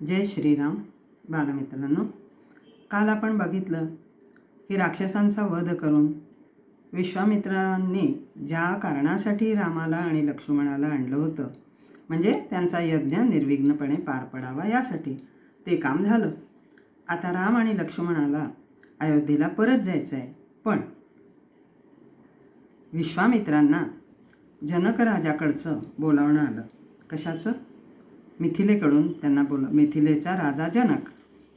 जय श्रीराम. बालमित्रांनो, काल आपण बघितलं की राक्षसांचा वध करून विश्वामित्रांनी ज्या कारणासाठी रामाला आणि लक्ष्मणाला आणलं होतं, म्हणजे त्यांचा यज्ञ निर्विघ्नपणे पार पडावा यासाठी, ते काम झालं. आता राम आणि लक्ष्मणाला अयोध्येला परत जायचं आहे. पण विश्वामित्रांना जनक राजाकडचं बोलावणं आलं. कशाचं? मिथिलेकडून त्यांना मिथिलेचा राजा जनक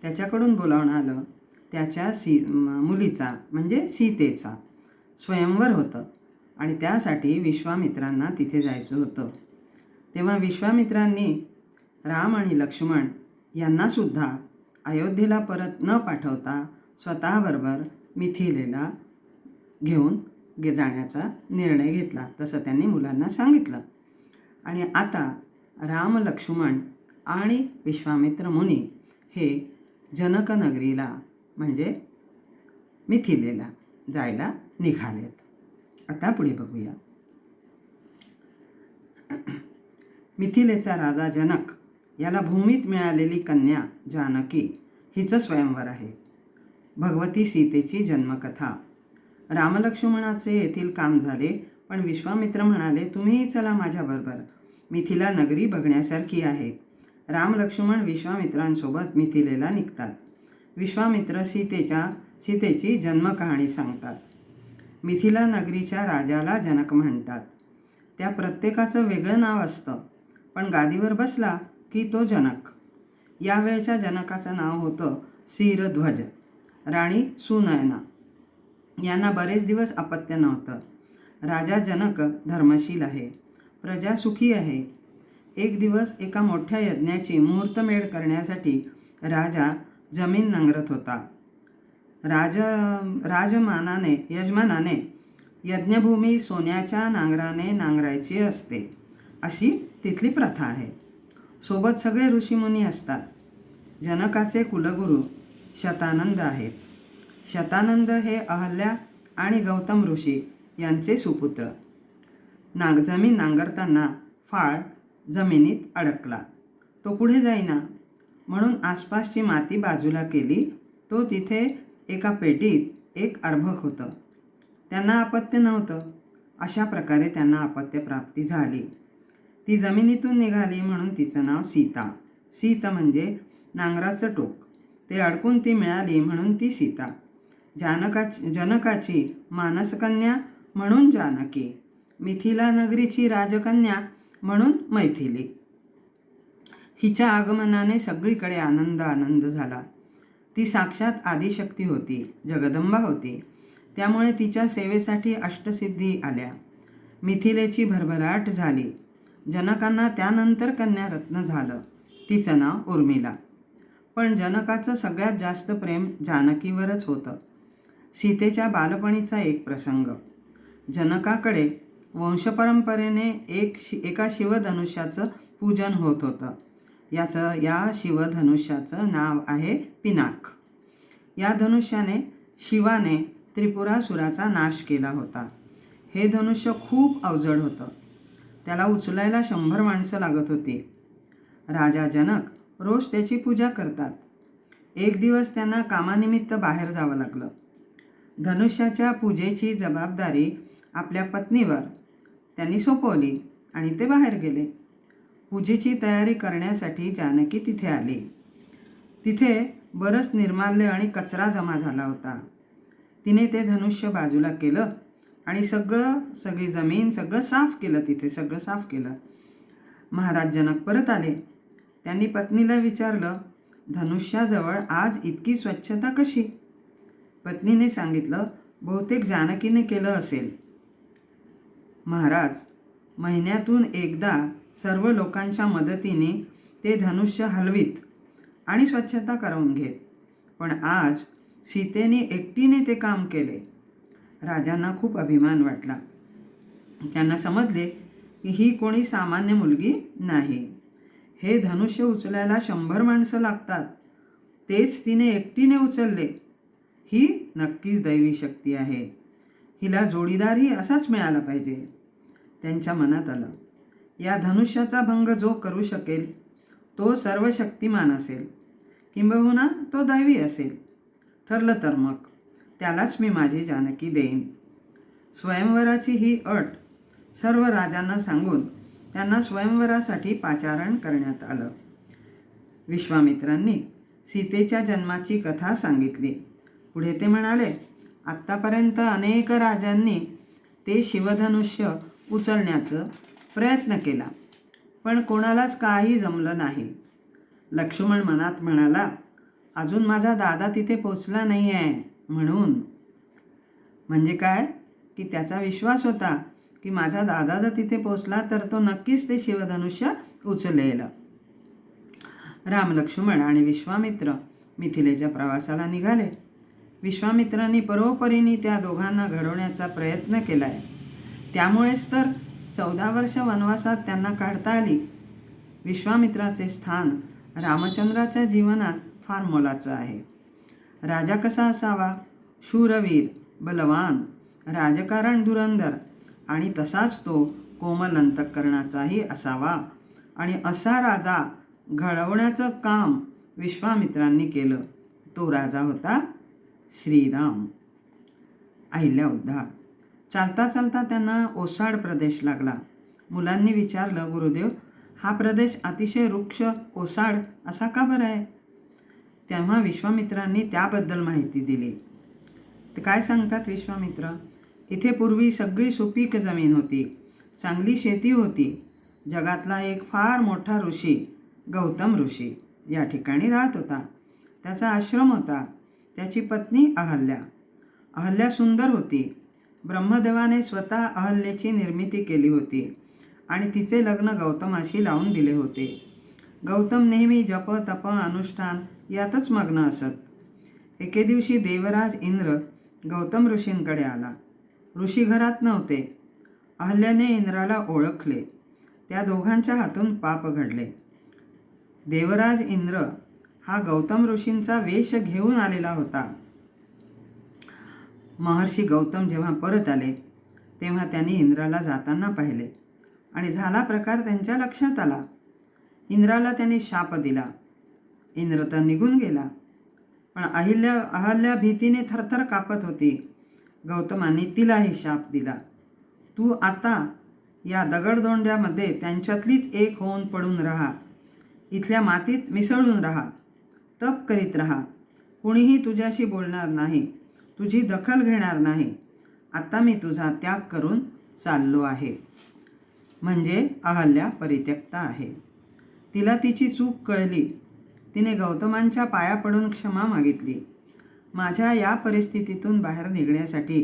त्याच्याकडून बोलावणं आलं. त्याच्या मुलीचा म्हणजे सीतेचा स्वयंवर होतं आणि त्यासाठी विश्वामित्रांना तिथे जायचं होतं. तेव्हा विश्वामित्रांनी राम आणि लक्ष्मण यांनासुद्धा अयोध्येला परत न पाठवता स्वतःबरोबर मिथिलेला घेऊन जाण्याचा निर्णय घेतला. तसं त्यांनी मुलांना सांगितलं. आणि आता राम, लक्ष्मण आणि विश्वामित्र मुनी हे जनकनगरीला म्हणजे मिथिलेला जायला निघालेत. आता पुढे बघूया. मिथिलेचा राजा जनक याला भूमीत मिळालेली कन्या जानकी हिचं स्वयंवर आहे. भगवती सीतेची जन्मकथा. रामलक्ष्मणाचे येथील काम झाले, पण विश्वामित्र म्हणाले, तुम्हीही चला माझ्याबरोबर, मिथिला नगरी बघण्यासारखी आहे. राम लक्ष्मण विश्वामित्रांसोबत मिथिलेला निघतात. विश्वामित्र सीतेची जन्मकहाणी सांगतात. मिथिला नगरीच्या राजाला जनक म्हणतात. त्या प्रत्येकाचं वेगळं नाव असतं, पण गादीवर बसला की तो जनक. यावेळच्या जनकाचं नाव होतं शिरध्वज. राणी सुनयना. यांना बरेच दिवस अपत्य नव्हतं. राजा जनक धर्मशील आहे, प्रजा सुखी आहे. एक दिवस एका मोठ्या यज्ञाची मुहूर्तमेढ करण्यासाठी राजा जमीन नांगरत होता. यजमानाने यज्ञभूमी सोन्याच्या नांगराने नांगरायची असते, अशी तिथली प्रथा आहे. सोबत सगळे ऋषीमुनी असतात. जनकाचे कुलगुरू शतानंद आहेत. शतानंद हे अहल्या आणि गौतम ऋषी यांचे सुपुत्र. जमीन नांगरताना फाळ जमिनीत अडकला. तो पुढे जाईना, म्हणून आसपासची माती बाजूला केली. तो तिथे एका पेटीत एक अर्भक होतं. त्यांना अपत्य नव्हतं. अशा प्रकारे त्यांना अपत्यप्राप्ती झाली. ती जमिनीतून निघाली म्हणून तिचं नाव सीता. सीत म्हणजे नांगराचं टोक. ते अडकून ती मिळाली म्हणून ती सीता. जनकाची मानसकन्या म्हणून जानकी. मिथिला नगरीची राजकन्या म्हणून मैथिली. हिच्या आगमनाने सगळीकडे आनंद झाला. ती साक्षात आदिशक्ती होती, जगदंबा होती. त्यामुळे तिच्या सेवेसाठी अष्टसिद्धी आल्या. मिथिलेची भरभराट झाली. जनकांना त्यानंतर कन्यारत्न झालं. तिचं नाव उर्मिला. पण जनकाचं सगळ्यात जास्त प्रेम जानकीवरच होतं. सीतेच्या बालपणीचा एक प्रसंग. जनकाकडे वंशपरंपरेने एका शिवधनुष्याचं पूजन होत होतं. या शिवधनुष्याचं नाव आहे पिनाक. या धनुष्याने शिवाने त्रिपुरासुराचा नाश केला होता. हे धनुष्य खूप अवजड होतं. त्याला उचलायला 100 माणसं लागत होती. राजा जनक रोज त्याची पूजा करतात. एक दिवस त्यांना कामानिमित्त बाहेर जावं लागलं. धनुष्याच्या पूजेची जबाबदारी आपल्या पत्नीवर त्यांनी सोपवली आणि ते बाहेर गेले. पूजेची तयारी करण्यासाठी जानकी तिथे आली. तिथे बरंच निर्माल्य आणि कचरा जमा झाला होता. तिने ते धनुष्य बाजूला केलं आणि सगळी जमीन सगळं साफ केलं. तिथे सगळं साफ केलं. महाराज जनक परत आले. त्यांनी पत्नीला विचारलं, धनुष्याजवळ आज इतकी स्वच्छता कशी? पत्नीने सांगितलं, बहुतेक जानकीने केलं असेल. महाराज महिन्यातून एकदा सर्व लोकांच्या मदतीने ते धनुष्य हलवीत आणि स्वच्छता करून घेत, पण आज सीतेने एकटीने ते काम केले. राजांना खूप अभिमान वाटला. त्यांना समजले की ही कोणी सामान्य मुलगी नाही. हे धनुष्य उचलायला 100 माणसं लागतात, तेच तिने एकटीने उचलले. ही नक्कीच दैवी शक्ती आहे. हिला जोडीदारही असाच मिळाला पाहिजे. त्यांच्या मनात आलं, या धनुष्याचा भंग जो करू शकेल तो सर्व शक्तिमान असेल, किंबहुना तो दैवी असेल. ठरलं तर मग त्यालाच मी माझी जानकी देईन. स्वयंवराची ही अट सर्व राजांना सांगून त्यांना स्वयंवरासाठी पाचारण करण्यात आलं. विश्वामित्रांनी सीतेच्या जन्माची कथा सांगितली. पुढे ते म्हणाले, आत्तापर्यंत अनेक राजांनी ते शिवधनुष्य उचलण्याचा प्रयत्न केला, पण कोणालाच काही जमलं नाही. लक्ष्मण मनात म्हणाला, अजून माझा दादा तिथे पोचला नाही आहे म्हणून. म्हणजे काय की त्याचा विश्वास होता की माझा दादा जर तिथे पोचला तर तो नक्कीच ते शिवधनुष्य उचलेल. राम, लक्ष्मण आणि विश्वामित्र मिथिलेच्या प्रवासाला निघाले. विश्वामित्रांनी परोपरीने त्या दोघांना घडवण्याचा प्रयत्न केला आहे. त्यामुळेच तर 14 वर्ष वनवासात त्यांना काढता आली. विश्वामित्राचे स्थान रामचंद्राच्या जीवनात फार मोलाचं आहे. राजा कसा असावा? शूरवीर, बलवान, राजकारण धुरंधर आणि तसाच तो कोमल अंतःकरणाचाही असावा. आणि असा राजा घडवण्याचं काम विश्वामित्रांनी केलं. तो राजा होता श्रीराम. अहिल्या उद्धार. चालता चालता त्यांना ओसाड प्रदेश लागला. मुलांनी विचारलं, गुरुदेव, हा प्रदेश अतिशय वृक्ष ओसाड असा का बरं आहे? तेव्हा विश्वामित्रांनी त्याबद्दल माहिती दिली. ते काय सांगतात विश्वामित्र? इथे पूर्वी सगळी सुपीक जमीन होती, चांगली शेती होती. जगातला एक फार मोठा ऋषी गौतम ऋषी या ठिकाणी राहत होता. त्याचा आश्रम होता. त्याची पत्नी अहल्या. अहल्या सुंदर होती. ब्रह्मदेवाने स्वतः अहल्येची निर्मिती केली होती आणि तिचे लग्न गौतमाशी लावून दिले होते. गौतम नेहमी जप, तप, अनुष्ठान यातच मग्न असत. एके दिवशी देवराज इंद्र गौतम ऋषींकडे आला. ऋषी घरात नव्हते. अहल्याने इंद्राला ओळखले. त्या दोघांच्या हातून पाप घडले. देवराज इंद्र हा गौतम ऋषींचा वेश घेऊन आलेला होता. महर्षी गौतम जेव्हा परत आले तेव्हा त्यांनी इंद्राला जाताना पाहिले आणि झाला प्रकार त्यांच्या लक्षात आला. इंद्राला त्यांनी शाप दिला. इंद्र तर निघून गेला, पण अहल्या भीतीने थरथर कापत होती. गौतमांनी तिलाही शाप दिला. तू आता या दगडधोंड्यामध्ये त्यांच्यातलीच एक होऊन पडून राहा. इथल्या मातीत मिसळून राहा. तप करीत राहा. कुणीही तुझ्याशी बोलणार नाही, तुझी दखल घेणार नाही. आता मी तुझा त्याग करून चाललो आहे. म्हणजे अहल्या परित्यक्त आहे. तिला तिची चूक कळली. तिने गौतमांच्या पाया पडून क्षमा मागितली. माझ्या या परिस्थितीतून बाहेर निघण्यासाठी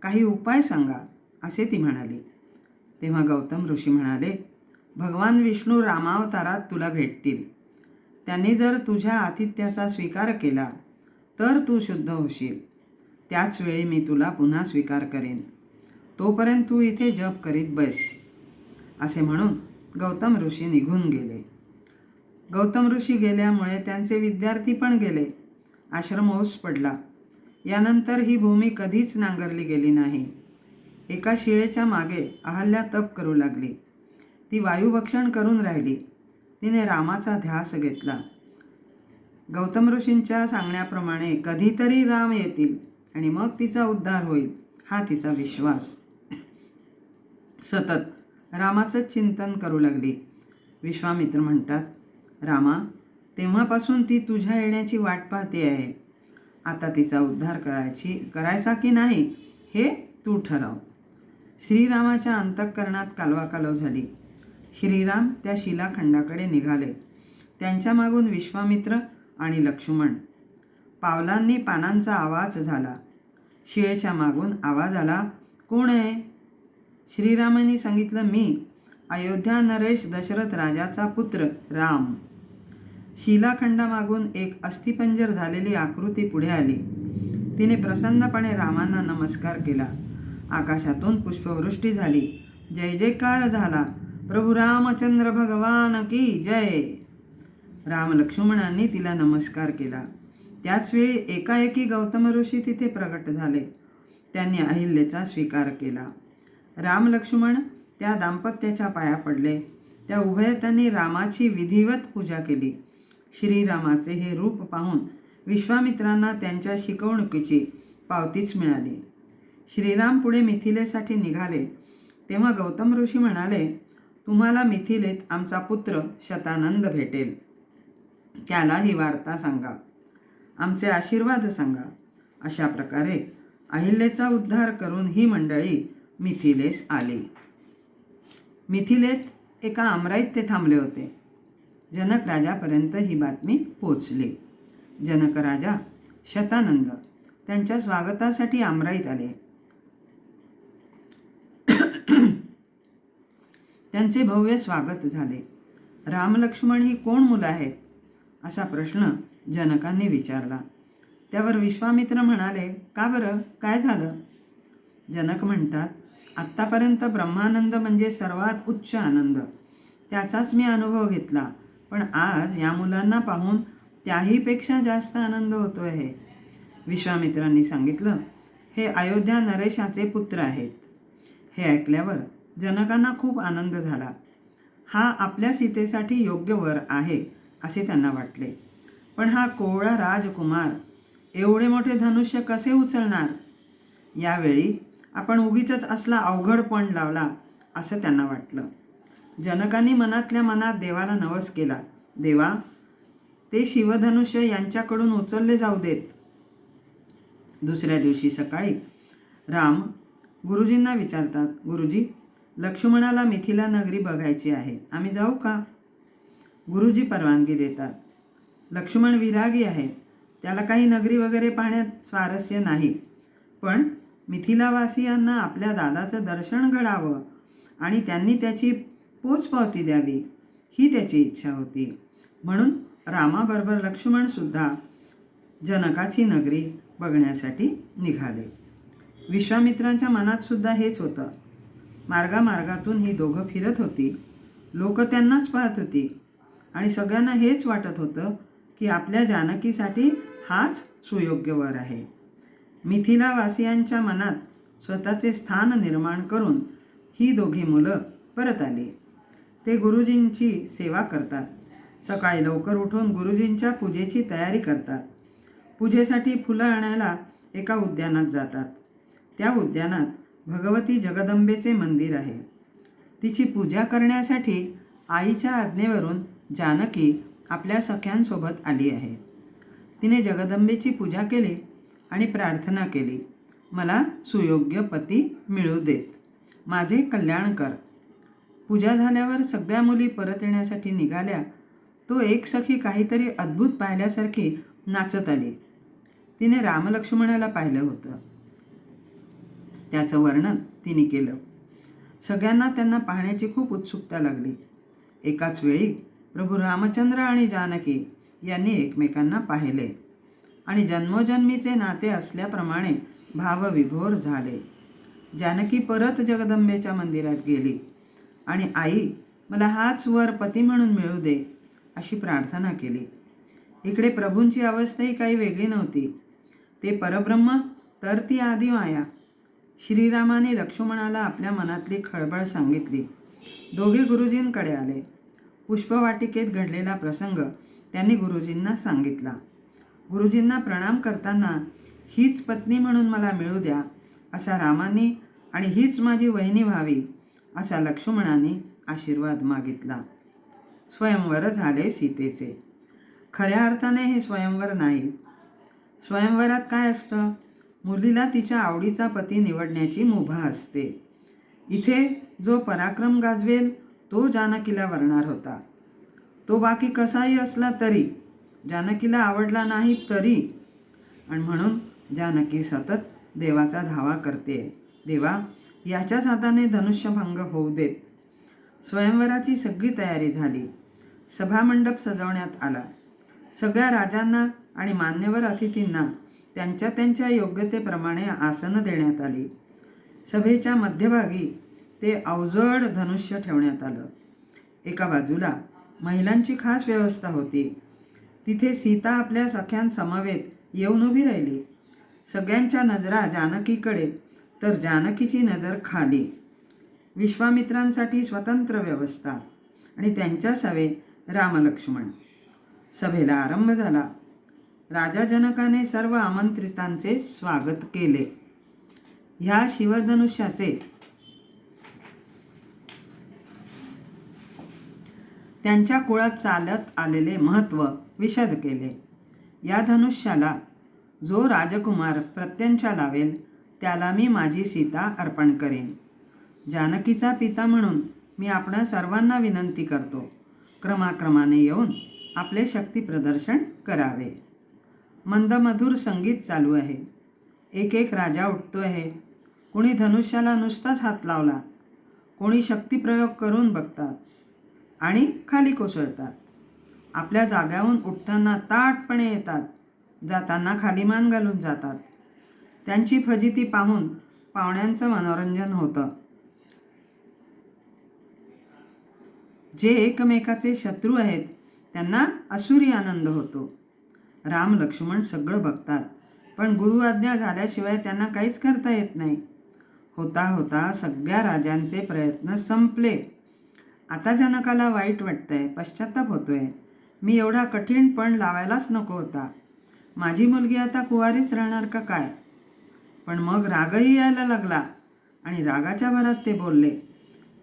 काही उपाय सांगा, असे ती म्हणाली. तेव्हा गौतम ऋषी म्हणाले, भगवान विष्णू रामावतारात तुला भेटतील. त्यांनी जर तुझ्या आतिथ्याचा स्वीकार केला तर तू शुद्ध होशील. त्याच वेळी मी तुला पुन्हा स्वीकार करेन. तोपर्यंत तू इथे जप करीत बस. असे म्हणून गौतम ऋषी निघून गेले. गौतम ऋषी गेल्यामुळे त्यांचे विद्यार्थी पण गेले. आश्रम ओस पडला. यानंतर ही भूमी कधीच नांगरली गेली नाही. एका शिळेच्या मागे अहल्या तप करू लागली. ती वायुभक्षण करून राहिली. तिने रामाचा ध्यास घेतला. गौतम ऋषींच्या सांगण्याप्रमाणे कधीतरी राम येतील आणि मग तिचा उद्धार होईल, हा तिचा विश्वास. सतत रामाचं चिंतन करू लागली. विश्वामित्र म्हणतात, रामा, तेव्हापासून ती तुझ्या येण्याची वाट पाहते आहे. आता तिचा उद्धार करायचा की नाही हे तू ठरव. श्रीरामाच्या अंतःकरणात कालवाकालव झाली. श्रीराम त्या शिलाखंडाकडे निघाले. त्यांच्या मागून विश्वामित्र आणि लक्ष्मण. पावलांनी पानांचा आवाज झाला. शिळेच्या मागून आवाज आला, कोण आहे? श्रीरामांनी सांगितलं, मी अयोध्या नरेश दशरथ राजाचा पुत्र राम. शिलाखंडामागून एक अस्थिपंजर झालेली आकृती पुढे आली. तिने प्रसन्नपणे रामांना नमस्कार केला. आकाशातून पुष्पवृष्टी झाली. जय जयकार झाला. प्रभू रामचंद्र भगवान की जय. राम लक्ष्मणांनी तिला नमस्कार केला. त्याचवेळी एकाएकी गौतम ऋषी तिथे प्रगट झाले. त्यांनी अहिल्याचा स्वीकार केला. राम लक्ष्मण त्या दाम्पत्याच्या पाया पडले. त्या उभयतांनी रामाची विधिवत पूजा केली. श्रीरामाचे हे रूप पाहून विश्वामित्रांना त्यांच्या शिकवणुकीची पावतीच मिळाली. श्रीराम पुढे मिथिलेसाठी निघाले तेव्हा गौतम ऋषी म्हणाले, तुम्हाला मिथिलेत आमचा पुत्र शतानंद भेटेल. त्याला ही वार्ता सांगा, आमचे आशीर्वाद सांगा. अशा प्रकारे अहिल्याचा उद्धार करून ही मंडळी मिथिलेस आली. मिथिलेत एका आमराईत ते थांबले होते. जनक राजापर्यंत ही बातमी पोचली. जनक राजा शतानंद त्यांच्या स्वागतासाठी आमराईत आले. त्यांचे भव्य स्वागत झाले. रामलक्ष्मण ही कोण मुलं आहेत असा प्रश्न जनकांनी विचारला. त्यावर विश्वामित्र म्हणाले, का बरं, काय झालं? जनक म्हणतात, आत्तापर्यंत ब्रह्मानंद म्हणजे सर्वात उच्च आनंद, त्याचाच मी अनुभव घेतला. पण आज या मुलांना पाहून त्याहीपेक्षा जास्त आनंद होतो आहे. विश्वामित्रांनी सांगितलं, हे अयोध्या नरेशाचे पुत्र आहेत. हे ऐकल्यावर जनकांना खूप आनंद झाला. हा आपल्या सीतेसाठी योग्य वर आहे असे त्यांना वाटले. पण हा कोवळा राजकुमार एवढे मोठे धनुष्य कसे उचलणार? यावेळी आपण उगीचच असला अवघड पण लावला असं त्यांना वाटलं. जनकांनी मनातल्या मनात देवाला नवस केला, देवा, ते शिवधनुष्य यांच्याकडून उचलले जाऊ देत. दुसऱ्या दिवशी सकाळी राम गुरुजींना विचारतात, गुरुजी, लक्ष्मणाला मिथिला नगरी बघायची आहे, आम्ही जाऊ का? गुरुजी परवानगी देतात. लक्ष्मण विरागी आहे, त्याला काही नगरी वगैरे पाहण्यात स्वारस्य नाही. पण मिथिलावासियांना आपल्या दादाचं दर्शन घडावं आणि त्यांनी त्याची पोचपावती द्यावी ही त्याची इच्छा होती. म्हणून रामाबरोबर लक्ष्मणसुद्धा जनकाची नगरी बघण्यासाठी निघाले. विश्वामित्रांच्या मनातसुद्धा हेच होतं. मार्गामार्गातून ही दोघं फिरत होती. लोक त्यांनाच पाहत होती आणि सगळ्यांना हेच वाटत होतं की आपल्या जानकीसाठी हाच सुयोग्य वर आहे. मिथिलावासियांच्या मनात स्वतःचे स्थान निर्माण करून ही दोघी मुलं परत आली. ते गुरुजींची सेवा करतात. सकाळी लवकर उठून गुरुजींच्या पूजेची तयारी करतात. पूजेसाठी फुलं आणायला एका उद्यानात जातात. त्या उद्यानात भगवती जगदंबेचे मंदिर आहे. तिची पूजा करण्यासाठी आईच्या आज्ञेवरून जानकी आपल्या सख्यांसोबत आली आहे. तिने जगदंबेची पूजा केली आणि प्रार्थना केली, मला सुयोग्य पती मिळू देत, माझे कल्याण कर. पूजा झाल्यावर सगळ्या मुली परत येण्यासाठी निघाल्या. तो एक सखी काहीतरी अद्भुत पाहिल्यासारखी नाचत आली. तिने रामलक्ष्मणाला पाहिलं होतं. त्याचं वर्णन तिने केलं. सगळ्यांना त्यांना पाहण्याची खूप उत्सुकता लागली. एकाच वेळी प्रभू रामचंद्र आणि जानकी यांनी एकमेकांना पाहिले आणि जन्मोजन्मीचे नाते असल्याप्रमाणे भावविभोर झाले. जानकी परत जगदंबेच्या मंदिरात गेली आणि आई, मला हाच वर पती म्हणून मिळू दे अशी प्रार्थना केली. इकडे प्रभूंची अवस्थाही काही वेगळी नव्हती. ते परब्रह्म तर ती आदिमाया. श्रीरामाने लक्ष्मणाला आपल्या मनातली खळबळ सांगितली. दोघे गुरुजींकडे आले. पुष्पवाटिकेत घडलेला प्रसंग त्यांनी गुरुजींना सांगितला. गुरुजींना प्रणाम करताना हीच पत्नी म्हणून मला मिळू द्या असा रामाने आणि हीच माझी वहिनी व्हावी असा लक्ष्मणाने आशीर्वाद मागितला. स्वयंवर झाले सीतेचे. खऱ्या अर्थाने हे स्वयंवर नाही. स्वयंवरात काय असतं? मुलीला तिच्या आवडीचा पती निवडण्याची मुभा असते. इथे जो पराक्रम गाजवेल तो जानकीला वरणार होता. तो बाकी कसाही असला तरी, जानकीला आवडला नाही तरी. आणि म्हणून जानकी सतत देवाचा धावा करते, देवा, याच्याच हाताने धनुष्यभंग होऊ देत. स्वयंवराची सगळी तयारी झाली. सभामंडप सजवण्यात आला. सगळ्या राजांना आणि मान्यवर अतिथींना त्यांच्या त्यांच्या योग्यतेप्रमाणे आसनं देण्यात आली. सभेच्या मध्यभागी ते अवजड धनुष्य ठेवण्यात आलं. एका बाजूला महिलांची खास व्यवस्था होती. तिथे सीता आपल्या सख्यांसमवेत येऊन उभी राहिली. सगळ्यांच्या नजरा जानकीकडे, तर जानकीची नजर खाली. विश्वामित्रांसाठी स्वतंत्र व्यवस्था. आणि त्यांच्या सवे रामलक्ष्मण. सभेला आरंभ झाला. राजा जनकाने सर्व आमंत्रितांचे स्वागत केले. ह्या शिवधनुष्याचे त्यांच्या कुळात चालत आलेले महत्त्व विशद केले. या धनुष्याला जो राजकुमार प्रत्यंचा लावेल त्याला मी माझी सीता अर्पण करेन. जानकीचा पिता म्हणून मी आपणा सर्वांना विनंती करतो, क्रमाक्रमाने येऊन आपले शक्ती प्रदर्शन करावे. मंदमधुर संगीत चालू आहे. एक एक राजा उठतो आहे. कोणी धनुष्याला नुसताच हात लावला, कोणी शक्तिप्रयोग करून बघतात आणि खाली कोसळतात. आपल्या जाग्याहून उठताना ताठपणे येतात, जाताना खाली मान घालून जातात. त्यांची फजिती पाहून पाहुण्यांचं मनोरंजन होतं. जे एकमेकाचे शत्रू आहेत त्यांना असुरी आनंद होतो. राम लक्ष्मण सगळं बघतात, पण गुरु आज्ञा झाल्याशिवाय त्यांना काहीच करता येत नाही. होता होता सगळ्या राजांचे प्रयत्न संपले. आता जनकाला वाईट वाटतंय, पश्चाताप होतोय. मी एवढा कठीण पण लावायलाच नको होता. माझी मुलगी आता कुवारीच राहणार का काय? पण मग रागही यायला लागला आणि रागाच्या भरात ते बोलले,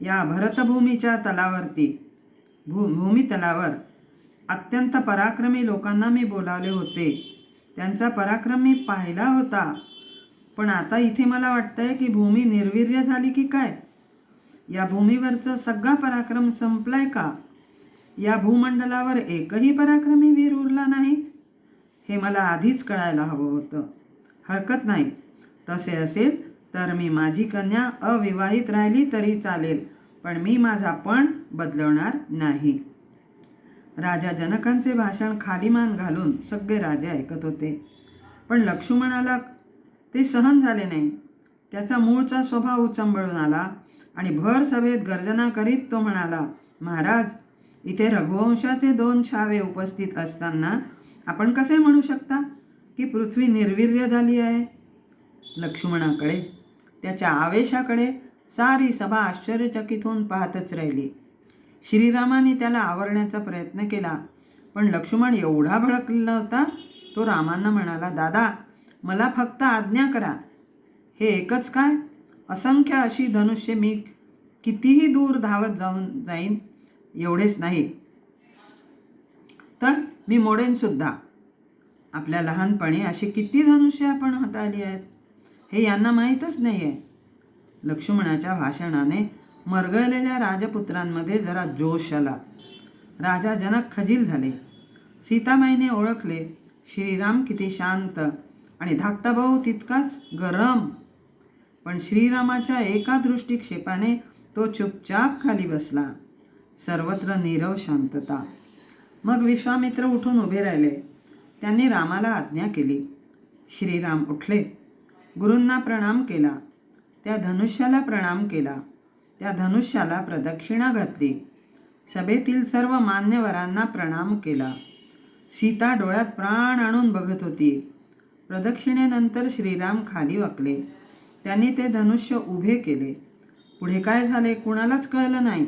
या भरतभूमीच्या तलावरती भूमितलावर अत्यंत पराक्रमी लोकांना मी बोलावले होते. त्यांचा पराक्रम मी पाहिला होता. पण आता इथे मला वाटतंय की भूमी निर्वीर्य झाली की काय? या भूमीवरचा सगळा पराक्रम संपलाय का? या भूमंडलावर एकही पराक्रमी वीर उरला नाही? हे मला आधीच कळायला हवं होतं. हरकत नाही, तसे असेल तर मी माझी कन्या अविवाहित राहिली तरी चालेल, पण मी माझा पण बदलवणार नाही. राजा जनकांचे भाषण खाली मान घालून सगळे राजे ऐकत होते. पण लक्ष्मणाला ते सहन झाले नाही. त्याचा मूळचा स्वभाव उचंबळून आला आणि भर सभेत गर्जना करीत तो म्हणाला, महाराज, इथे रघुवंशाचे 2 छावे उपस्थित असताना आपण कसे म्हणू शकता की पृथ्वी निर्वीर्य झाली आहे? लक्ष्मणाकडे, त्याच्या आवेशाकडे सारी सभा आश्चर्यचकित होऊन पाहतच राहिली. श्रीरामाने त्याला आवरण्याचा प्रयत्न केला, पण लक्ष्मण एवढा भडकलेला होता. तो रामांना म्हणाला, दादा, मला फक्त आज्ञा करा. हे एकच काय, असंख्य अशी धनुष्य मी कितीही दूर धावत जाईन. एवढेच नाही तर मी मोडेन सुद्धा. आपल्या लहानपणी अशी किती धनुष्य आपण हाताळली आहेत हे यांना माहीतच नाही आहे. लक्ष्मणाच्या भाषणाने मरगळलेल्या राजपुत्रांमध्ये जरा जोश आला. राजा जनक खजील झाले. सीतामाईने ओळखले श्रीराम किती शांत आणि धाकटा भाऊ तितकाच गरम. पण श्रीरामाच्या एका दृष्टिक्षेपाने तो चुपचाप खाली बसला. सर्वत्र नीरव शांतता. मग विश्वामित्र उठून उभे राहिले. त्यांनी रामाला आज्ञा केली. श्रीराम उठले, गुरूंना प्रणाम केला, त्या धनुष्याला प्रणाम केला, त्या धनुष्याला प्रदक्षिणा घातली, सभेतील सर्व मान्यवरांना प्रणाम केला. सीता डोळ्यात प्राण आणून बघत होती. प्रदक्षिणेनंतर श्रीराम खाली वाकले. त्यांनी ते धनुष्य उभे केले. पुढे काय झाले कुणालाच कळलं नाही.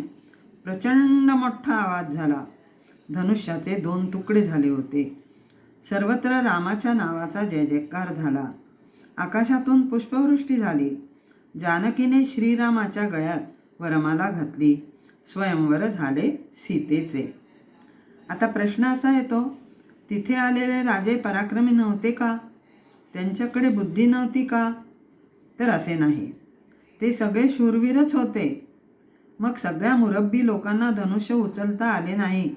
प्रचंड मोठा आवाज झाला. धनुष्याचे 2 तुकडे झाले होते. सर्वत्र रामाच्या नावाचा जय जयकार झाला. आकाशातून पुष्पवृष्टी झाली. जानकीने श्रीरामाच्या गळ्यात वरमाला घातली. स्वयंवर झाले सीतेचे. आता प्रश्न असा येतो, तिथे आलेले राजे पराक्रमी नव्हते का? त्यांच्याकडे बुद्धी नव्हती का? तर असे नाही, ते सगळे शूरवीरच होते. मग सगळ्या मुरब्बी लोकांना धनुष्य उचलता आले नाही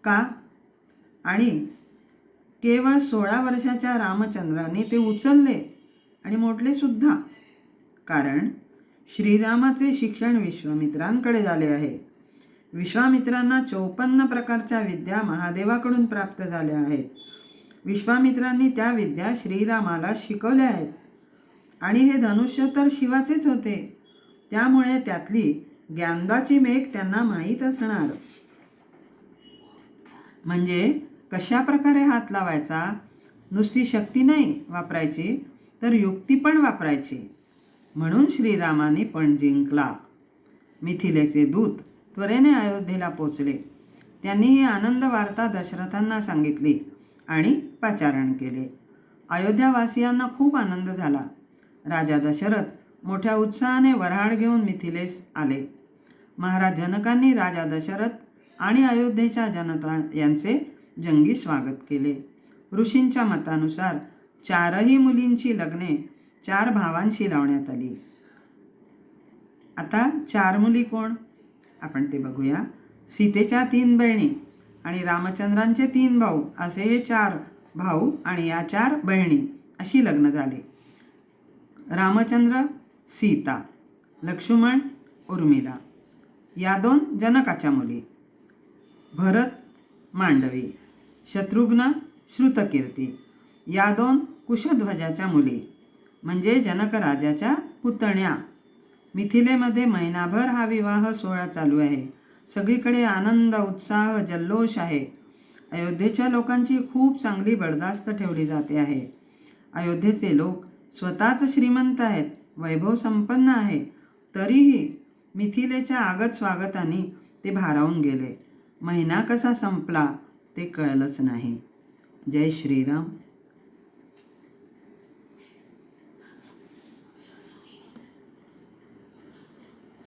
का? आणि केवळ 16 वर्षाच्या रामचंद्राने ते उचलले आणि मोडले सुद्धा. कारण श्रीरामाचे शिक्षण विश्वामित्रांकडे झाले आहे. विश्वामित्रांना 54 प्रकारच्या विद्या महादेवाकडून प्राप्त झाल्या आहेत. विश्वामित्रांनी त्या विद्या श्रीरामाला शिकवल्या आहेत. आणि हे धनुष्य तर शिवाचेच होते, त्यामुळे त्यातली ज्ञानदाची मेघ त्यांना माहीत असणार. म्हणजे कशा प्रकारे हात लावायचा, नुसती शक्ती नाही वापरायची तर युक्ती पण वापरायची. म्हणून श्रीरामाने पण जिंकला. मिथिलेचे दूत त्वरेने अयोध्येला पोचले. त्यांनी ही आनंद वार्ता दशरथांना सांगितली आणि पाचारण केले. अयोध्यावासियांना खूप आनंद झाला. राजा दशरथ मोठ्या उत्साहाने वऱ्हाड घेऊन मिथिलेस आले. महाराज जनकांनी राजा दशरथ आणि अयोध्येच्या जनता यांचे जंगी स्वागत केले. ऋषींच्या मतानुसार 4ही मुलींची लग्ने 4 भावांशी लावण्यात आली. आता 4 मुली कोण आपण ते बघूया. सीतेच्या 3 बहिणी आणि रामचंद्रांचे 3 भाऊ असे हे 4 भाऊ आणि या 4 बहिणी अशी लग्न झाली. रामचंद्र सीता, लक्ष्मण उर्मिला या 2 जनकाच्या मुली, भरत मांडवी, शत्रुघ्न श्रुतकीर्ती या 2 कुशध्वजाच्या मुली म्हणजे जनक राजाच्या पुतण्या. मिथिलेमध्ये महिनाभर हा विवाह सोहळा चालू आहे. सगळीकडे आनंद, उत्साह, जल्लोष आहे. अयोध्येच्या लोकांची खूप चांगली बडदास्त ठेवली जाते आहे. अयोध्येचे लोक स्वतःच श्रीमंत आहेत, वैभव संपन्न आहे, तरीही मिथिलेच्या आगत स्वागताने ते भारावून गेले. महिना कसा संपला ते कळलंच नाही. जय श्रीराम.